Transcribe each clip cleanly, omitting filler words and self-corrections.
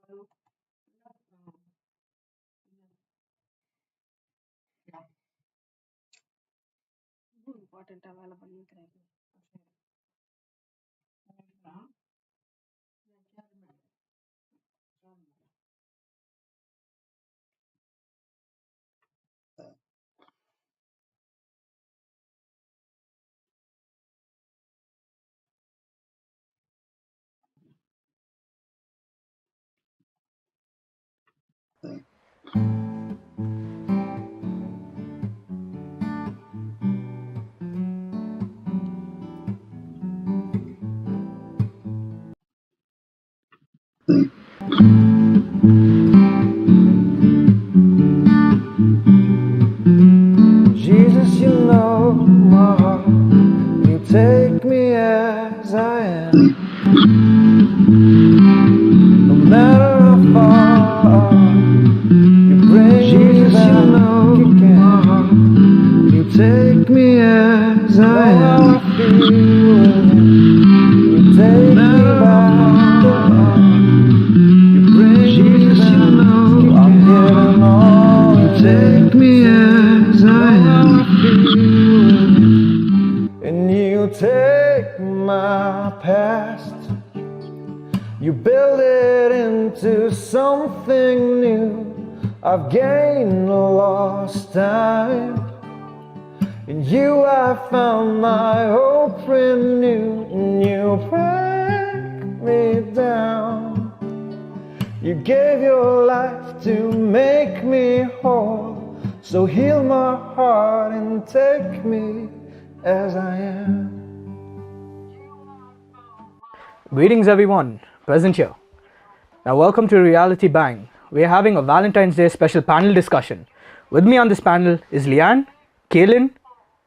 Important available in Jesus, you know my heart. You take me as I am. No matter how far you bring Jesus, me back you know again. My heart. You take me as I am. I feel you take me back. You bring Jesus, me back. You know I'm giving all. You take me as I am. And you take my past, you build it into something new. I've gained lost time. In you I found my hope renewed. And you break me down. You gave your life to make me whole. So heal my heart and take me as I am. Greetings everyone, present here. Now welcome to Reality Bang. We are having a Valentine's Day special panel discussion. With me on this panel is Leanne, Kaylyn,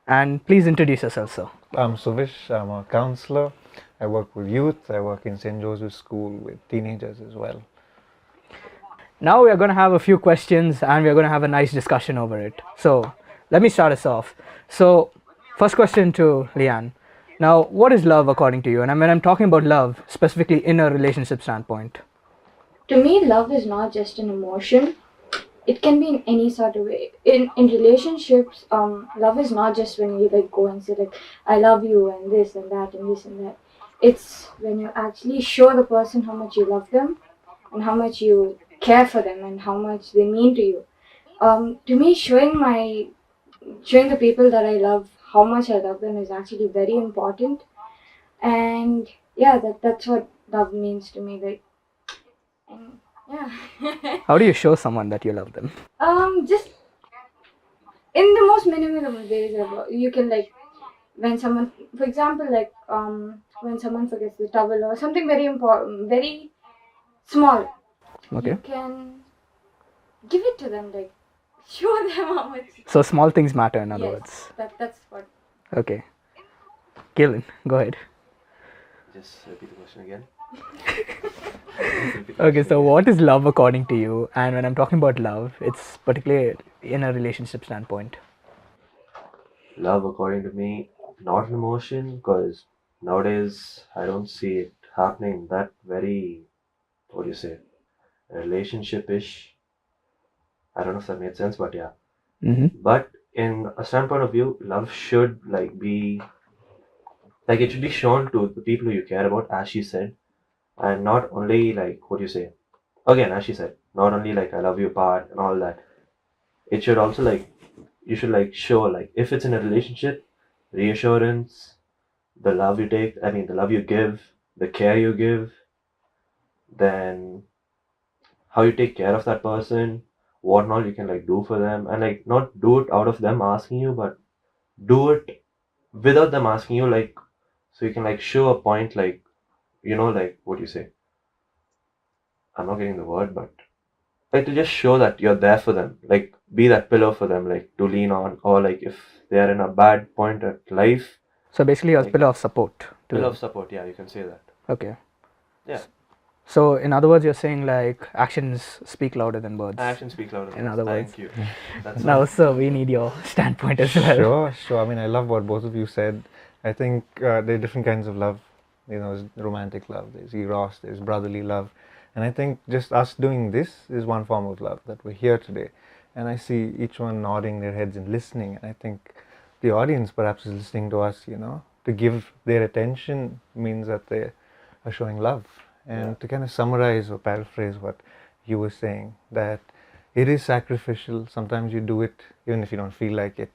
and please introduce yourself, sir. I'm Suvish, I'm a counselor. I work with youth, I work in St. Joseph's School with teenagers as well. Now we are going to have a few questions and we are going to have a nice discussion over it. So let me start us off. So first question to Leanne. Now what is love according to you? And when I'm talking about love, specifically in a relationship standpoint. To me, love is not just an emotion. It can be in any sort of way. In relationships, love is not just when you go and say I love you and this and that and this and that. It's when you actually show the person how much you love them and how much you care for them and how much they mean to you. To me, showing the people that I love how much I love them is actually very important. And yeah, that's what love means to me. And yeah. How do you show someone that you love them? Just in the most minimal ways ever. You can when someone, for example, when someone forgets the towel or something very important, very small. Okay. You can give it to them, show them how much. So small things matter, in other Yes, words. that's what. Okay. Kaylyn, go ahead. Just repeat the question again. Okay, so what is love according to you? And when I'm talking about love, it's particularly in a relationship standpoint. Love, according to me, not an emotion, because nowadays I don't see it happening that very, what do you say, relationship-ish. I don't know if that made sense, but yeah. Mm-hmm. But in a standpoint of view, love should be it should be shown to the people who you care about, as she said, and not only what do you say, again, as she said, not only I love you part and all that. It should also you should show if it's in a relationship, reassurance, the love you take, I mean the love you give, the care you give, then how you take care of that person, what not you can do for them, and not do it out of them asking you, but do it without them asking you, so you can show a point, what do you say, I'm not getting the word, but to just show that you're there for them, be that pillow for them, to lean on, or if they are in a bad point at life. So basically a pillar of support. Pillar of support, yeah, you can say that. Okay. Yeah. So in other words, you're saying actions speak louder than words. Actions speak louder than In other words. Thank you. That's now, sir, we need your standpoint as well. Sure. I mean, I love what both of you said. I think there are different kinds of love. There's romantic love, there's eros, there's brotherly love. And I think just us doing this is one form of love, that we're here today. And I see each one nodding their heads and listening. And I think the audience perhaps is listening to us, to give their attention means that they are showing love. And to kind of summarize or paraphrase what you were saying, that it is sacrificial. Sometimes you do it even if you don't feel like it.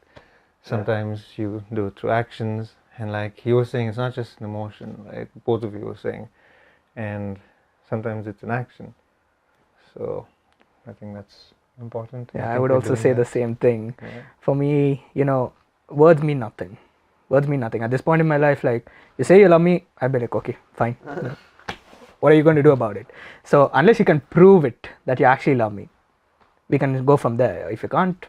Sometimes you do it through actions. And like you were saying, it's not just an emotion, right? Both of you were saying. And sometimes it's an action. So I think that's important. Yeah, I would also say the same thing. For me, words mean nothing. Words mean nothing. At this point in my life, like, you say you love me, I'll be like, okay, fine. What are you going to do about it? So unless you can prove it that you actually love me, we can go from there. If you can't,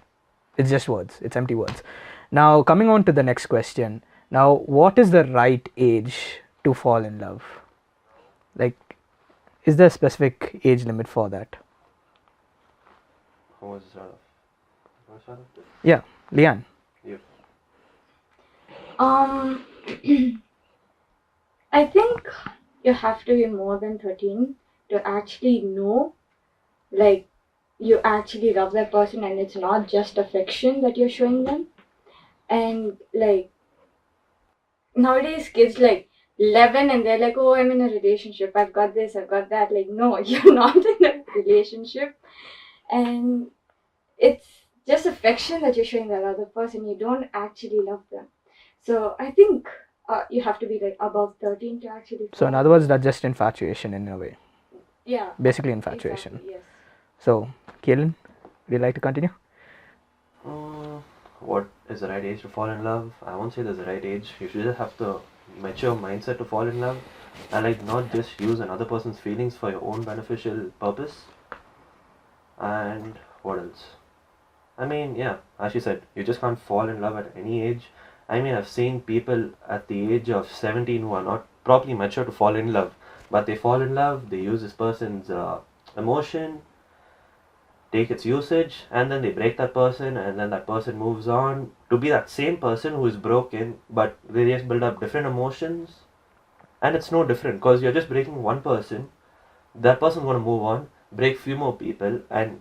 it's just words. It's empty words. Now, coming on to the next question. Now, what is the right age to fall in love? Like, is there a specific age limit for that? Who wants to start off? You want to start off? Yeah, Leanne. You. I think you have to be more than 13 to actually know, like, you actually love that person and it's not just affection that you're showing them. And like, nowadays kids like 11 and they're like, oh, I'm in a relationship, I've got this, I've got that. Like, no, you're not in a relationship. And it's just affection that you're showing that other person. You don't actually love them. So I think you have to be like above 13 to actually. So in other words, that's just infatuation in a way. Yeah. Basically infatuation. Exactly, yes. So, Kaylyn, would you like to continue? What is the right age to fall in love? I won't say there's a right age. You should just have the mature mindset to fall in love, and like not just use another person's feelings for your own beneficial purpose. And what else? I mean, yeah, as she said, you just can't fall in love at any age. I mean, I've seen people at the age of 17 who are not properly mature to fall in love, but they fall in love, they use this person's emotion, take its usage, and then they break that person, and then that person moves on to be that same person who is broken, but they just build up different emotions. And it's no different, because you're just breaking one person, that person's going to move on, break few more people, and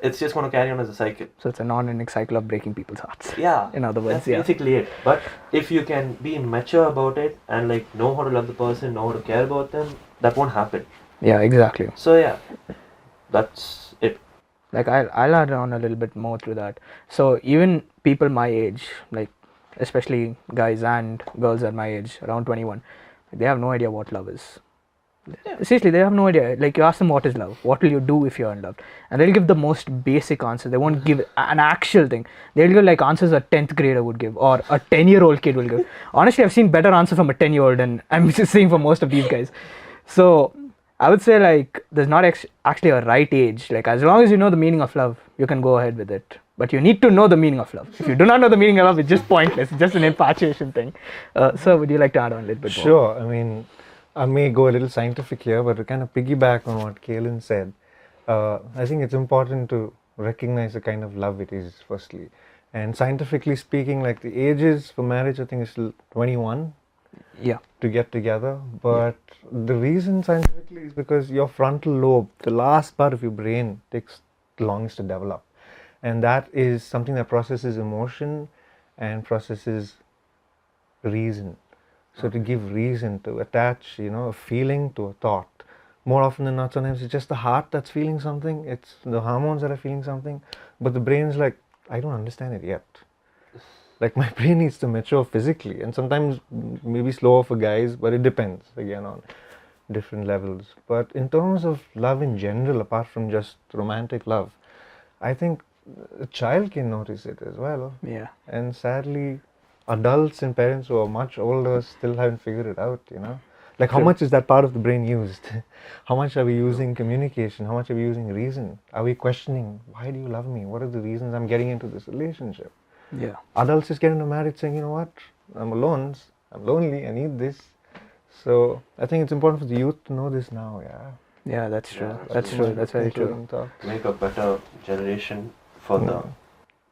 it's just going to carry on as a cycle. So it's a non-ending cycle of breaking people's hearts. Yeah. In other words, that's basically it. But if you can be mature about it and like know how to love the person, know how to care about them, that won't happen. Yeah, exactly. So yeah, that's it. Like I'll add on a little bit more to that. So even people my age, like especially guys and girls at my age, around 21, they have no idea what love is. Seriously, they have no idea. Like, you ask them what is love, what will you do if you're in love, and they'll give the most basic answer. They won't give an actual thing. They'll give like answers a 10th grader would give, or a 10-year-old kid will give. Honestly, I've seen better answers from a 10-year-old than I'm seeing for most of these guys. So I would say like there's not actually a right age. Like, as long as you know the meaning of love, you can go ahead with it. But you need to know the meaning of love. If you do not know the meaning of love, it's just pointless. It's just an infatuation thing. So would you like to add on a little bit more? Sure. I mean, I may go a little scientific here, but to kind of piggyback on what Kaylyn said, I think it's important to recognize the kind of love it is, firstly. And scientifically speaking, like the ages for marriage, I think is still 21 to get together. But the reason scientifically is because your frontal lobe, the last part of your brain, takes the longest to develop. And that is something that processes emotion and processes reason. So to give reason, to attach, a feeling to a thought. More often than not, sometimes it's just the heart that's feeling something. It's the hormones that are feeling something. But the brain's like, I don't understand it yet. Like, my brain needs to mature physically. And sometimes maybe slower for guys, but it depends, again, on different levels. But in terms of love in general, apart from just romantic love, I think a child can notice it as well. Yeah. And sadly, adults and parents who are much older still haven't figured it out, Like, how much is that part of the brain used? How much are we using communication? How much are we using reason? Are we questioning, why do you love me? What are the reasons I'm getting into this relationship? Yeah. Adults just get into marriage saying, you know what, I'm alone, I'm lonely, I need this. So I think it's important for the youth to know this now, Yeah, that's true. Yeah, that's true. That's very true. Make a better generation for the...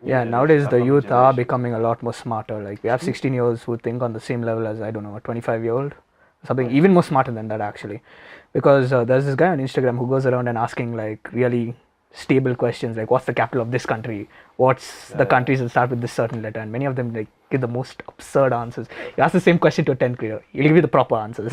Yeah, nowadays the youth are becoming a lot more smarter. Like, we have 16-year-olds who think on the same level as, I don't know, a 25-year-old. something even more smarter than that actually, because there's this guy on Instagram who goes around and asking like really stable questions like what's the capital of this country, what's the countries that start with this certain letter, and many of them like give the most absurd answers. You ask the same question to a 10th grader, he'll give you the proper answers.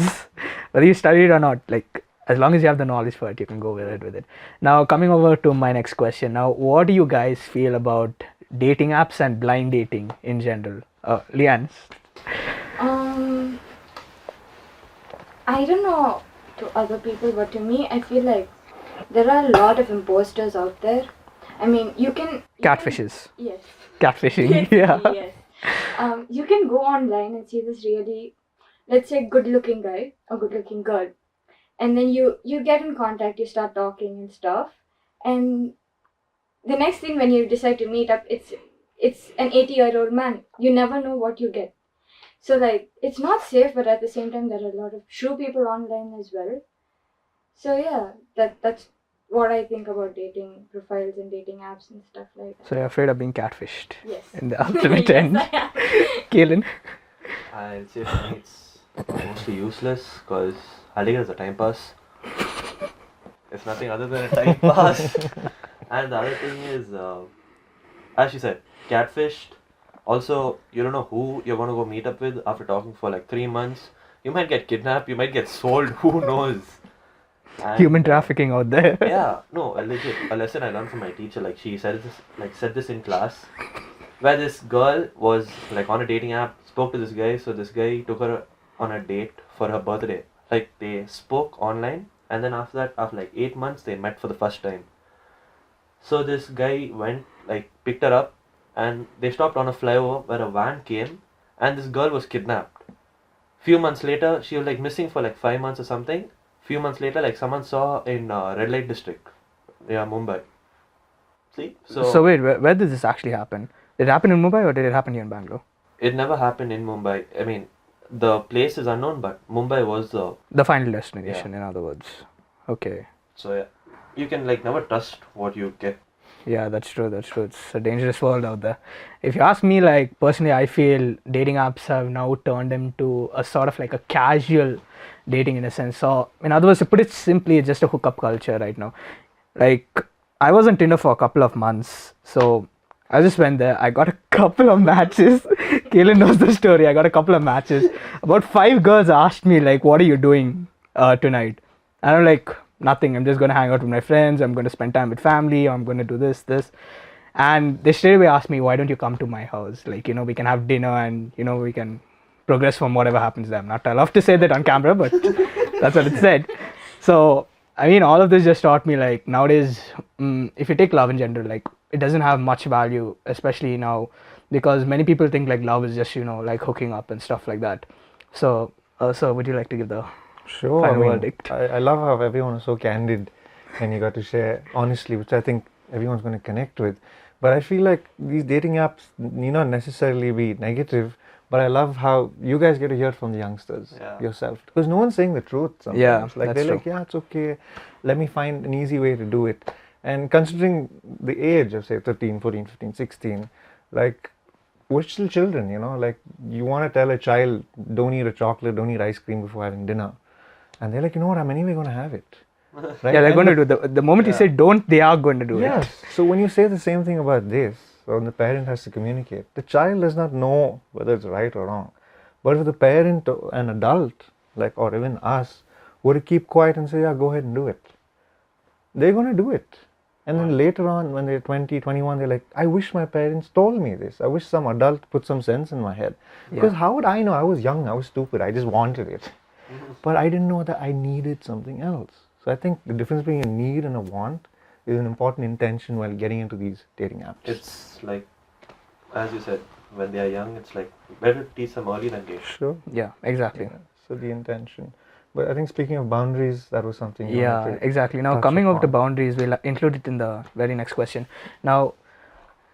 Whether you study it or not, like as long as you have the knowledge for it, you can go with it. Now coming over to my next question. Now, what do you guys feel about dating apps and blind dating in general? Leanne. I don't know to other people, but to me, I feel like there are a lot of imposters out there. I mean, you can Catfishes. Yes. Catfishing. Yes, Yeah. yes. You can go online and see this really, let's say, good-looking guy or good-looking girl, and then you get in contact, you start talking and stuff, and the next thing when you decide to meet up, it's an 80-year-old man. You never know what you get. So like it's not safe, but at the same time there are a lot of true people online as well. So yeah, that's what I think about dating profiles and dating apps and stuff like that. So you're afraid of being catfished Yes. in the ultimate end. Yes, I am. Kaylyn. I'll say for me it's mostly useless because I take it as a time pass. It's nothing other than a time pass. And the other thing is, as she said, catfished. Also, you don't know who you're going to go meet up with after talking for like 3 months. You might get kidnapped, you might get sold, who knows? And, Human trafficking out there. Yeah, no, legit. A lesson I learned from my teacher, like she said this in class, where this girl was like on a dating app, spoke to this guy, so this guy took her on a date for her birthday. Like they spoke online, and then after that, after like 8 months, they met for the first time. So this guy went, like picked her up, and they stopped on a flyover where a van came, and this girl was kidnapped. Few months later, she was like missing for like 5 months or something. Few months later, like someone saw in red light district, yeah, Mumbai. See, So wait, where did this actually happen? Did it happen in Mumbai or did it happen here in Bangalore? it never happened in Mumbai. I mean, the place is unknown, but Mumbai was The final destination, in other words. Okay. so yeah. You can like never trust what you get. Yeah, that's true. It's a dangerous world out there. If you ask me, like, personally, I feel dating apps have now turned into a sort of like a casual dating in a sense. So, in other words, to put it simply, it's just a hookup culture right now. Like, I was on Tinder for a couple of months. So, I just went there. I got a couple of matches. Kaylyn knows the story. I got a couple of matches. About 5 girls asked me, like, what are you doing tonight? And I'm like, nothing. I'm just going to hang out with my friends. I'm going to spend time with family. I'm going to do this. And they straight away asked me, why don't you come to my house? Like, we can have dinner and, we can progress from whatever happens there. I'm not allowed to say that on camera, but that's what it said. So, I mean, all of this just taught me, like, nowadays, if you take love in general, like, it doesn't have much value, especially now, because many people think, like, love is just, like, hooking up and stuff like that. So, would you like to give the Sure. final verdict? I love how everyone is so candid and you got to share honestly, which I think everyone's going to connect with. But I feel like these dating apps need not necessarily be negative, but I love how you guys get to hear from the youngsters yourself. Because no one's saying the truth sometimes. Yeah, like that's they're true. like, yeah, it's okay. Let me find an easy way to do it. And considering the age of say 13, 14, 15, 16, like we're still children, like you want to tell a child, don't eat a chocolate, don't eat ice cream before having dinner. And they're like, you know what, I'm anyway going to have it. Right? Yeah, they're going to do the moment you say don't, they are going to do Yes. it. So when you say the same thing about this, when the parent has to communicate, the child does not know whether it's right or wrong. But if the parent, an adult, like or even us, were to keep quiet and say, yeah, go ahead and do it, they're going to do it. And then later on, when they're 20, 21, they're like, I wish my parents told me this. I wish some adult put some sense in my head. Because how would I know? I was young, I was stupid, I just wanted it. But I didn't know that I needed something else. So I think the difference between a need and a want is an important intention while getting into these dating apps. It's like, as you said, when they are young, it's like better to teach them early than late. Sure. Yeah, exactly. Yeah. So the intention. But I think speaking of boundaries, that was something. you Yeah, wanted to exactly. Now, touch coming over to upon. boundaries, we'll include it in the very next question. Now,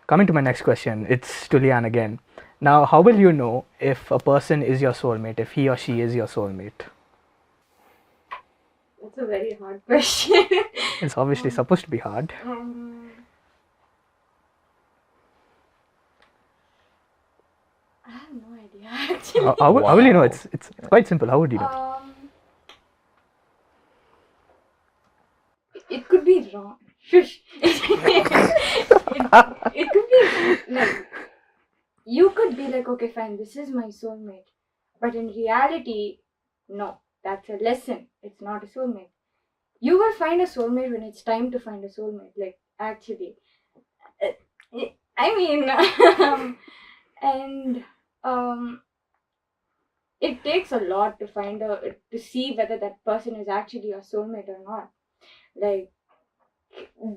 coming to my next question, it's to Leanne again. Now, how will you know if a person is your soulmate, if he or she is your soulmate? That's a very hard question. It's obviously supposed to be hard. I have no idea. idea actually. How will you know? It's quite simple. How would you know? It could be wrong. Shush. It could be like, you could be like, okay, fine, this is my soulmate. But in reality, no, that's a lesson. It's not a soulmate. You will find a soulmate when it's time to find a soulmate. Like, actually. I mean, and it takes a lot to to see whether that person is actually your soulmate or not. Like,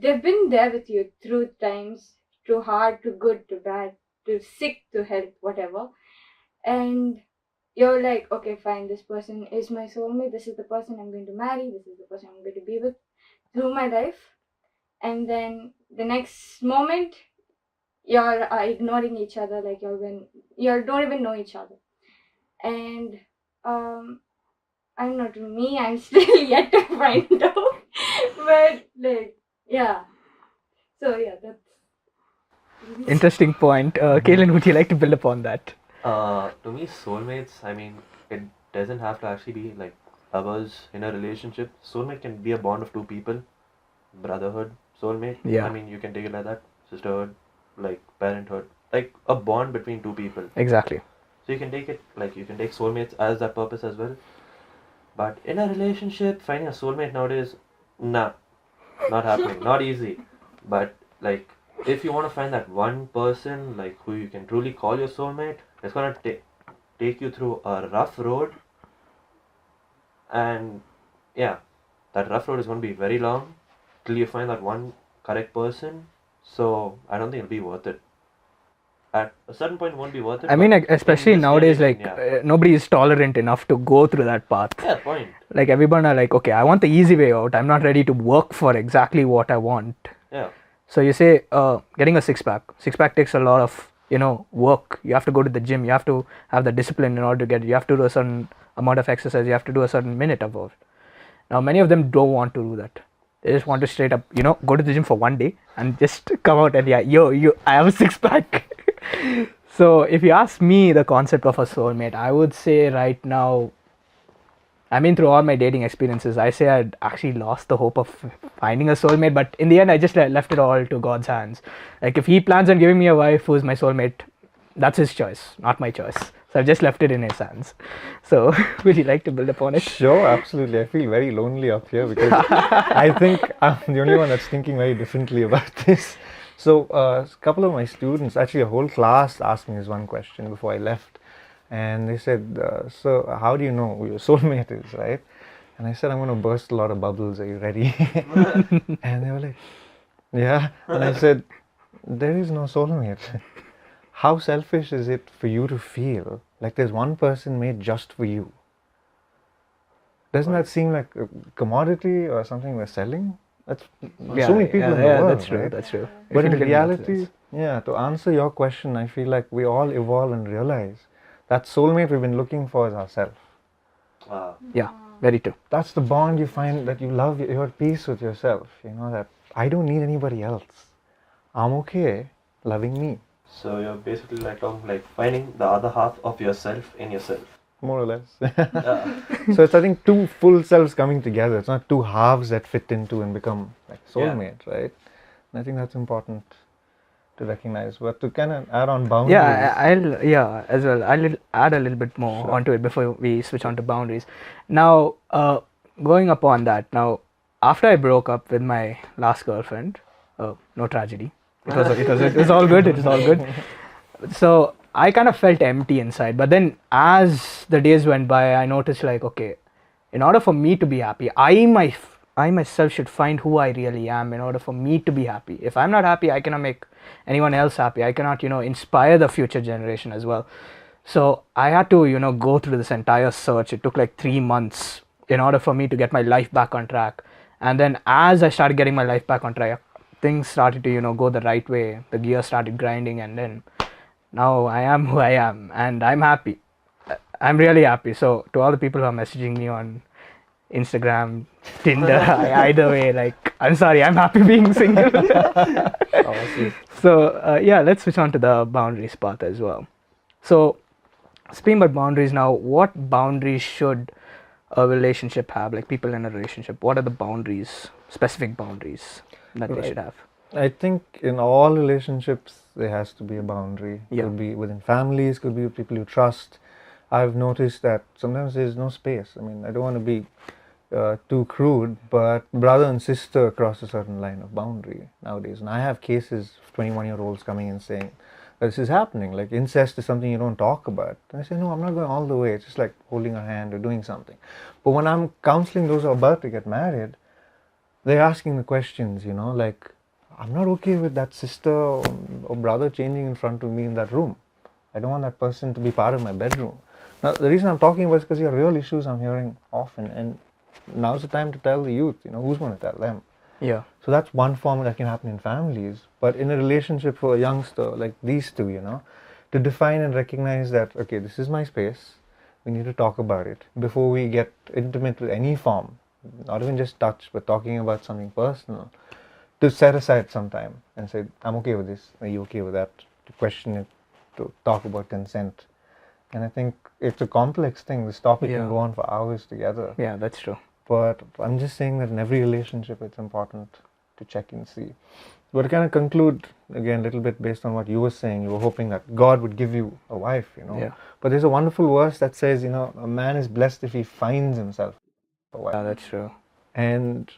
they've been there with you through times, through hard, to good, to bad, to sick, to health, whatever. And you're like, okay, fine, this person is my soulmate. This is the person I'm going to marry. This is the person I'm going to be with through my life. And then the next moment, you're ignoring each other, like you don't even know each other. And I don't know, to me, I'm still yet to find out. But like, yeah. So yeah, that's Interesting point. Kaylyn, would you like to build upon that? To me, soulmates, I mean, it doesn't have to actually be like lovers in a relationship. Soulmate can be a bond of two people, brotherhood, soulmate. Yeah. I mean, you can take it like that, sisterhood, like parenthood, like a bond between two people. Exactly. So you can take it like you can take soulmates as that purpose as well. But in a relationship, finding a soulmate nowadays, nah, not happening, not easy. But like, if you want to find that one person like who you can truly call your soulmate, it's gonna take you through a rough road. And yeah, that rough road is gonna be very long till you find that one correct person. So I don't think it'll be worth it. At a certain point, it won't be worth it. I mean, but especially in this nowadays, like generation, nobody is tolerant enough to go through that path. yeah, point. Like everyone are like, okay, I want the easy way out. I'm not ready to work for exactly what I want. Yeah. So you say, getting a six pack. Six pack takes a lot of work. You have to go to the gym. You have to have the discipline in order to get it. You have to do a certain amount of exercise. You have to do a certain minute of it. Now many of them don't want to do that. They just want to straight up, go to the gym for one day and just come out and I have a six pack. So if you ask me the concept of a soulmate, I would say right now, I mean, through all my dating experiences, I say I'd actually lost the hope of finding a soulmate. But in the end, I just left it all to God's hands. Like if He plans on giving me a wife who's my soulmate, that's His choice, not my choice. So I've just left it in His hands. So would you like to build upon it? Sure, absolutely. I feel very lonely up here because I think I'm the only one that's thinking very differently about this. So a couple of my students, actually a whole class, asked me this one question before I left. And they said, so how do you know who your soulmate is, right? And I said, I'm going to burst a lot of bubbles. Are you ready? And they were like, yeah. And I said, there is no soulmate. How selfish is it for you to feel like there's one person made just for you? Doesn't that seem like a commodity or something we're selling? That's so many people in the world, that's true, right? that's true. But If in you look at it in that reality, sense. yeah, to answer your question, I feel like we all evolve and realize that soulmate we've been looking for is ourselves. Yeah, very true. That's the bond you find, that you love, you're at peace with yourself. You know, that I don't need anybody else. I'm okay loving me, So you're basically like talking like finding the other half of yourself in yourself. more or less. Yeah. So it's, I think, two full selves coming together. It's not two halves that fit into and become like soulmate, right? And I think that's important to recognize. But to kind of add on boundaries. As well. I'll add a little bit more onto it before we switch on to boundaries. Now, going upon that, now after I broke up with my last girlfriend, no tragedy. It was all good. It was all good. So I kind of felt empty inside. But then, as the days went by, I noticed like, okay, in order for me to be happy, I myself should find who I really am in order for me to be happy. If I'm not happy, I cannot make anyone else happy. I cannot, inspire the future generation as well. So I had to, go through this entire search. It took like 3 months in order for me to get my life back on track. And then as I started getting my life back on track, things started to, go the right way. The gear started grinding, and then now I am who I am, and I'm happy. I'm really happy. So to all the people who are messaging me on Instagram, Tinder, either way, like, I'm sorry, I'm happy being single. So let's switch on to the boundaries part as well. So Speaking about boundaries now, what boundaries should a relationship have? Like people in a relationship, what are the boundaries, specific boundaries that they should have? I think in all relationships there has to be a boundary. Yeah. Could be within families, could be with people you trust. I've noticed that sometimes there's no space. I mean, I don't want to be too crude, but brother and sister cross a certain line of boundary nowadays. And I have cases of 21-year-olds coming and saying, this is happening. Like incest is something you don't talk about. And I say, no, I'm not going all the way. It's just like holding a hand or doing something. But when I'm counseling those who are about to get married, they're asking the questions, you know, like, I'm not okay with that sister or brother changing in front of me in that room. I don't want that person to be part of my bedroom. Now, the reason I'm talking about is because there are real issues I'm hearing often, and now's the time to tell the youth, you know, who's going to tell them? Yeah. So that's one form that can happen in families. But in a relationship for a youngster, like these two, you know, to define and recognize that, okay, this is my space, we need to talk about it before we get intimate with any form, not even just touch, but talking about something personal, to set aside some time and say, I'm okay with this, are you okay with that, to question it, to talk about consent. And I think it's a complex thing. This topic Yeah. can go on for hours together. Yeah, that's true. But I'm just saying that in every relationship it's important to check and see. But to kind of conclude, again, a little bit based on what you were saying, you were hoping that God would give you a wife, you know. Yeah. But there's a wonderful verse that says, you know, a man is blessed if he finds himself a wife. Yeah, that's true. And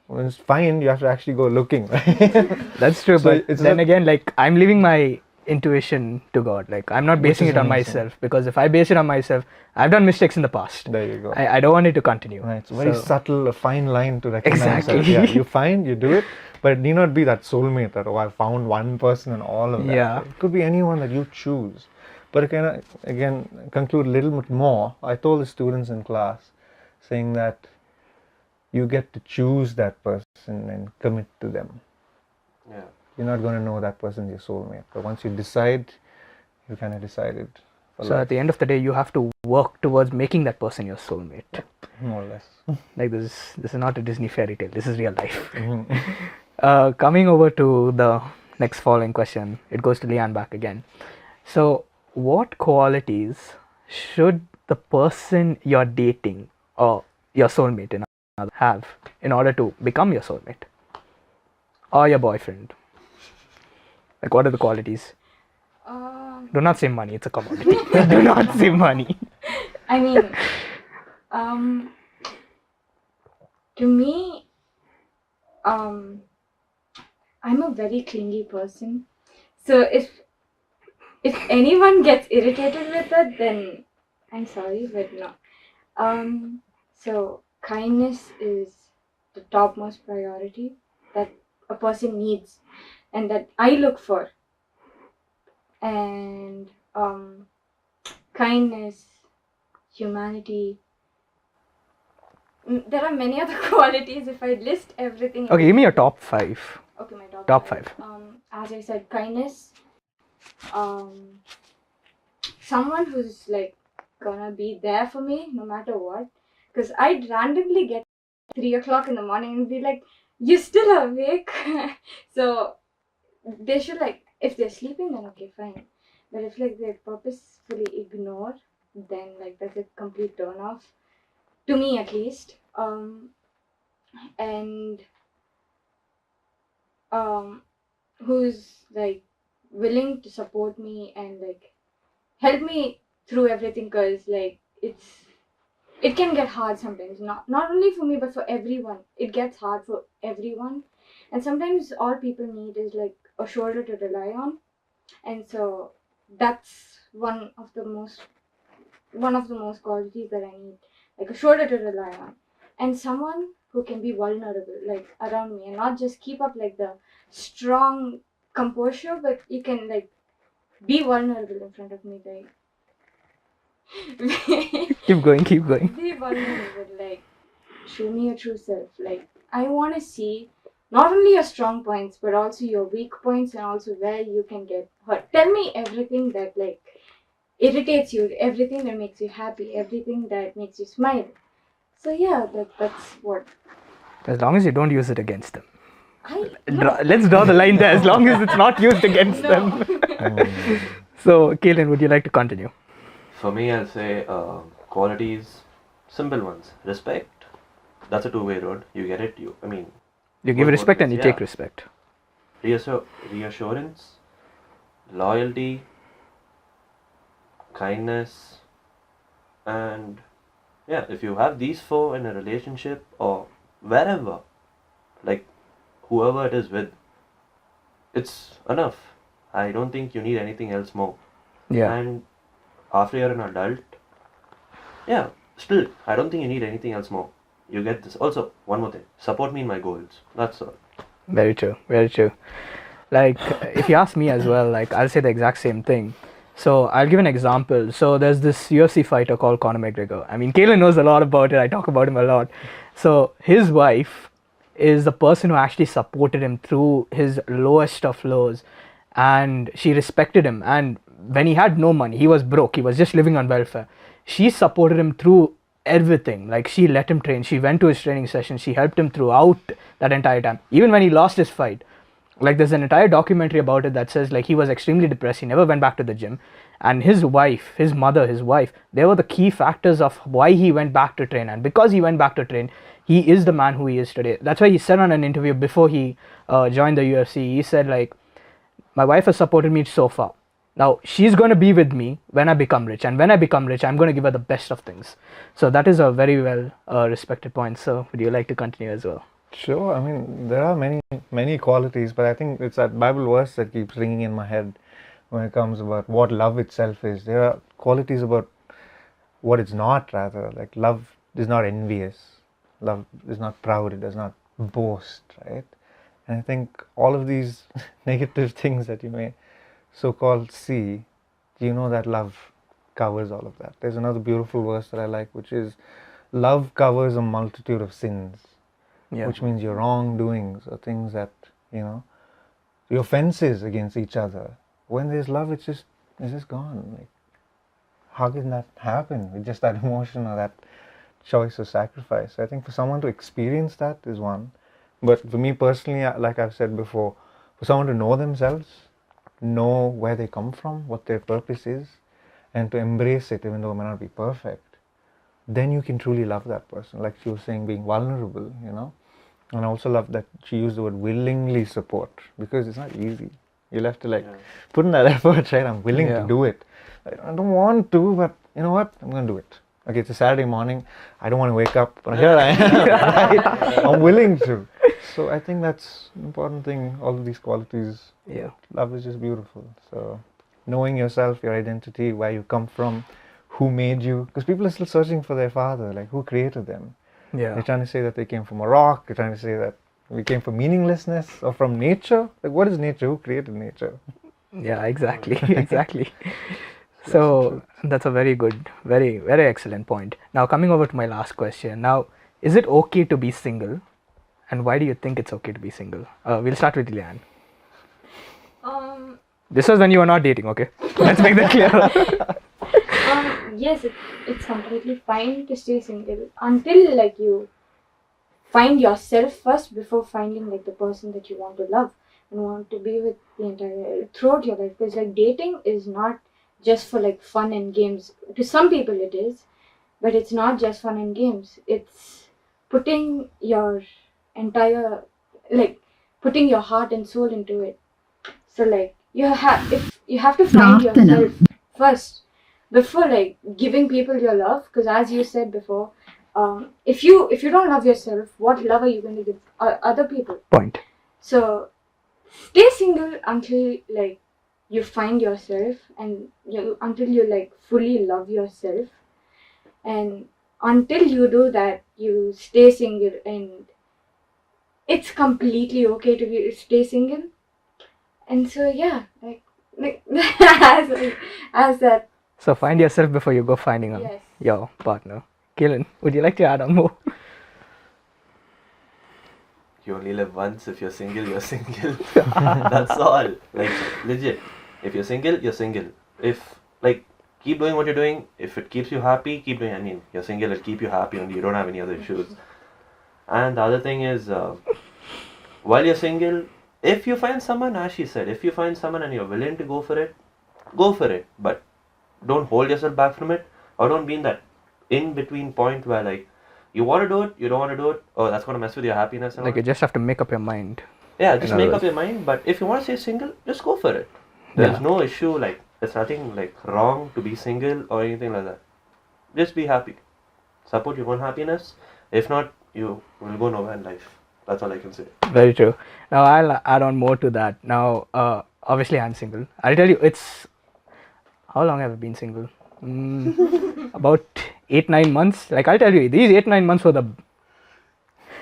when it's find, you have to actually go looking, right? That's true, So but it's then not- again, like I'm leaving my intuition to God. Like I'm not basing is it on amazing. myself, because if I base it on myself, I've done mistakes in the past. There you go. I don't want it to continue. Right, it's a very So- subtle, a fine line to recognize Exactly. that. Yeah, you find, you do it, but it need not be that soulmate that, oh, I found one person and all of that. Yeah. It could be anyone that you choose. But can I, again, conclude a little bit more. I told the students in class, saying that you get to choose that person and commit to them. Yeah. You're not going to know that person's your soulmate. But once you decide, you kind of decided for So life, at the end of the day, you have to work towards making that person your soulmate. more or less. Like this is not a Disney fairy tale. This is real life. Mhm. Coming over to the next following question, it goes to Leanne back again. So, what qualities should the person you're dating or your soulmate have in order to become your soulmate or your boyfriend? Like, what are the qualities? Do not say money. It's a commodity. Do not say money. I mean, to me, I'm a very clingy person. So if anyone gets irritated with it, then I'm sorry, but no. So kindness is the topmost priority that a person needs and that I look for. And kindness, humanity. There are many other qualities. If I list everything. Okay, give me your top 5. Okay, my Top five. As I said, kindness. Someone who's like gonna be there for me no matter what. Because I'd randomly get 3 o'clock in the morning and be like, "You still awake?" So they should, like, if they're sleeping, then okay, fine. But if like they purposefully ignore, then like that's a complete turn off. To me, at least. And who's like willing to support me and like help me through everything, because like it can get hard sometimes, not only for me but for everyone. It gets hard for everyone, and sometimes all people need is like a shoulder to rely on. And so that's one of the most qualities that I need, like a shoulder to rely on, and someone who can be vulnerable, like around me, and not just keep up like the strong composure, but you can like be vulnerable in front of me, like Keep going, keep going. be vulnerable, like show me your true self. Like I want to see not only your strong points but also your weak points, and also where you can get hurt. Tell me everything that like irritates you, everything that makes you happy, everything that makes you smile. So yeah, that's what As long as you don't use it against them. no. Let's draw the line there. As long as it's not used against No. them. So, Kaylyn, would you like to continue? For me, I'll say qualities, simple ones. Respect. That's a two-way road. You get it. You give both respect ways, and you yeah. take respect. Reassurance, loyalty, kindness, and yeah, if you have these four in a relationship or wherever, like whoever it is with, it's enough. I don't think you need anything else more. Yeah. And after you're an adult, yeah, still, I don't think you need anything else more. You get this. Also, one more thing, support me in my goals. That's all. Very true. Very true. Like, if you ask me as well, like, I'll say the exact same thing. So, I'll give an example. So, there's this UFC fighter called Conor McGregor. I mean, Kaylyn knows a lot about it. I talk about him a lot. So, his wife is the person who actually supported him through his lowest of lows. And she respected him. And when he had no money, he was broke. He was just living on welfare. She supported him through everything. Like, she let him train. She went to his training session. She helped him throughout that entire time. Even when he lost his fight, like, there's an entire documentary about it that says, like, he was extremely depressed. He never went back to the gym, and his wife, his mother, his wife, they were the key factors of why he went back to train. And because he went back to train, he is the man who he is today. That's why he said on an interview before he joined the UFC, he said, like, my wife has supported me so far. Now she's going to be with me when I become rich, and when I become rich, I'm going to give her the best of things. So that is a very well respected point. So would you like to continue as well? Sure. I mean, there are many qualities, but I think it's that Bible verse that keeps ringing in my head when it comes about what love itself is. There are qualities about what it's not, rather. Like, love is not envious. Love is not proud. It does not boast, right? And I think all of these negative things that you may so-called see, you know that love covers all of that. There's another beautiful verse that I like, which is, love covers a multitude of sins. Yeah. Which means your wrongdoings or things that, your offenses against each other. When there's love, it's just gone. Like, how can that happen with just that emotion or that choice or sacrifice? I think for someone to experience that is one. But for me personally, like I've said before, for someone to know themselves, know where they come from, what their purpose is, and to embrace it even though it may not be perfect, then you can truly love that person. Like she was saying, being vulnerable, And I also love that she used the word willingly support, because it's not easy. You'll have to put in that effort, right? I'm willing to do it. I don't want to, but you know what? I'm going to do it. Okay, it's a Saturday morning. I don't want to wake up, but here I am. Right? I'm willing to. So I think that's an important thing. All of these qualities. Yeah. Love is just beautiful. So knowing yourself, your identity, where you come from, who made you, because people are still searching for their father, like who created them. Yeah. They're trying to say that they came from a rock. They're trying to say that we came from meaninglessness or from nature. Like, what is nature? Who created nature? Yeah, exactly. Exactly. So that's a very good, very, very excellent point. Now, coming over to my last question. Now, is it okay to be single? And why do you think it's okay to be single? We'll start with Leanne. This was when you were not dating, okay? Let's make that clear. Yes, it's completely fine to stay single until like you find yourself first before finding like the person that you want to love and want to be with the entire throughout your life. Because like dating is not just for like fun and games. To some people it is, but it's not just fun and games. It's putting your entire putting your heart and soul into it. So like you have to find yourself first before like giving people your love, because as you said before, if you don't love yourself, what love are you going to give other people? Point. So stay single until like you find yourself and until you like fully love yourself, and until you do that, you stay single, and it's completely okay to stay single. And so yeah, like as that. So find yourself before you go finding Yes. your partner. Kaylyn, would you like to add on more? You only live once. If you're single, you're single. That's all. Like, legit. If you're single, you're single. If, like, keep doing what you're doing. If it keeps you happy, keep doing. I mean, you're single, it'll keep you happy and you don't have any other issues. And the other thing is, while you're single, if you find someone, as she said, if you find someone and you're willing to go for it, go for it. But don't hold yourself back from it, or don't be in that in between point where like you want to do it, you don't want to do it. Oh, that's gonna mess with your happiness and Like all. you just have to make up your mind. Yeah, in just other make up words. your mind. But if you want to stay single, just go for it. There's Yeah. no issue. Like there's nothing like wrong to be single or anything like that. Just be happy. Support your own happiness. If not, you will go nowhere in life. That's all I can say. Very true. Now I'll add on more to that. Now, obviously I'm single. I'll tell you, it's how long have I been single? About 8-9 months. Like I'll tell you, these 8-9 months were the.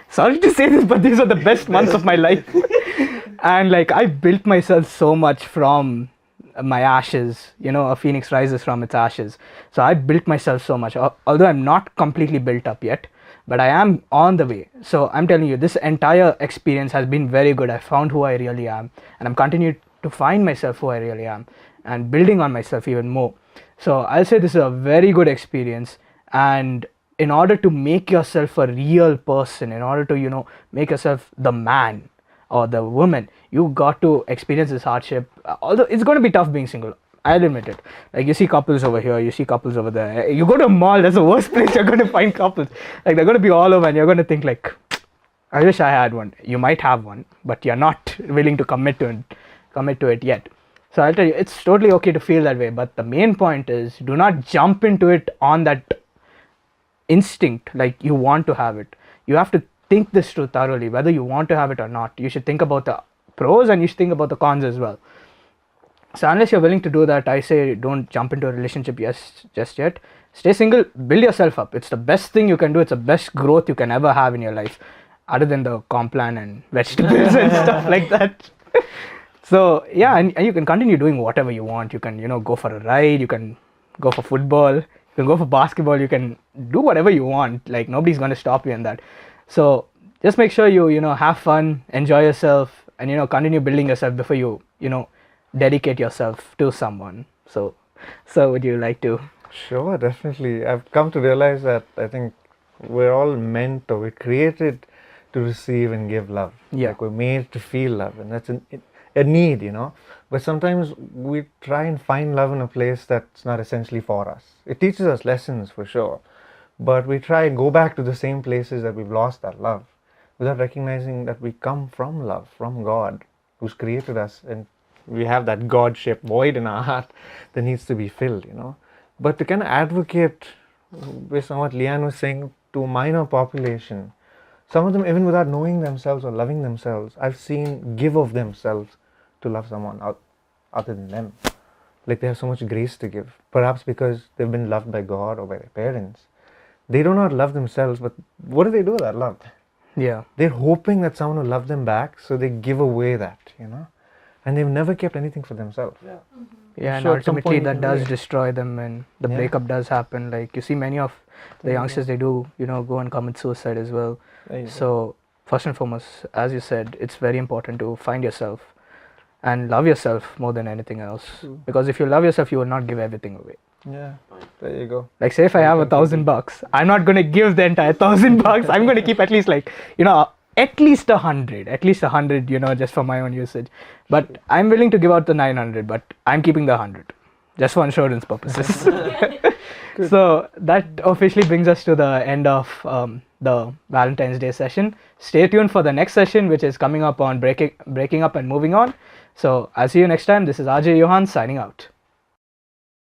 Sorry to say this, but these are the best months of my life. And like I built myself so much from my ashes. You know, a phoenix rises from its ashes. So I built myself so much. Although I'm not completely built up yet, but I am on the way. So I'm telling you, this entire experience has been very good. I found who I really am, and I'm continuing to find myself who I really am, and building on myself even more. So I'll say this is a very good experience, and in order to make yourself a real person, in order to make yourself the man or the woman, you got to experience this hardship. Although it's going to be tough being single, I'll admit it. Like you see couples over here, you see couples over there. You go to a mall, that's the worst place you're going to find couples. Like they're going to be all over, and you're going to think like, I wish I had one. You might have one, but you're not willing to commit to it yet. So I'll tell you, it's totally okay to feel that way. But the main point is, do not jump into it on that instinct, like you want to have it. You have to think this through thoroughly, whether you want to have it or not. You should think about the pros and you should think about the cons as well. So unless you're willing to do that, I say don't jump into a relationship just yet. Stay single, build yourself up. It's the best thing you can do. It's the best growth you can ever have in your life, other than the Complan and vegetables and stuff like that. So yeah, and you can continue doing whatever you want. You can go for a ride, you can go for football, you can go for basketball, you can do whatever you want. Like nobody's going to stop you in that. So just make sure you have fun, enjoy yourself, and continue building yourself before you dedicate yourself to someone. So would you like to? Sure, definitely. I've come to realize that I think we're all meant, or we're created to receive and give love. Yeah. Like we're made to feel love, and that's a need, But sometimes we try and find love in a place that's not essentially for us. It teaches us lessons for sure, but we try and go back to the same places that we've lost that love, without recognizing that we come from love, from God, who's created us, and we have that God-shaped void in our heart that needs to be filled, But to kind of advocate, based on what Leanne was saying, to a minor population, some of them, even without knowing themselves or loving themselves, I've seen give of themselves to love someone other than them. Like they have so much grace to give. Perhaps because they've been loved by God or by their parents. They do not love themselves, but what do they do with that love? Yeah. They're hoping that someone will love them back, so they give away that, And they've never kept anything for themselves. Yeah. Yeah, and Sure, at some ultimately point that you does will. destroy them, and the Yeah. breakup does happen. Like you see many of the youngsters, they do go and commit suicide as well. There you go. So first and foremost, as you said, it's very important to find yourself and love yourself more than anything else. True. Because if you love yourself, you will not give everything away. Yeah, there you go. Like say if I have $1,000, I'm not gonna give the entire $1,000. I'm gonna keep at least at least 100, just for my own usage. But I'm willing to give out the 900, but I'm keeping the 100, just for insurance purposes. So that officially brings us to the end of the Valentine's Day session. Stay tuned for the next session, which is coming up on breaking up and moving on. So I'll see you next time. This is RJ Yohann signing out.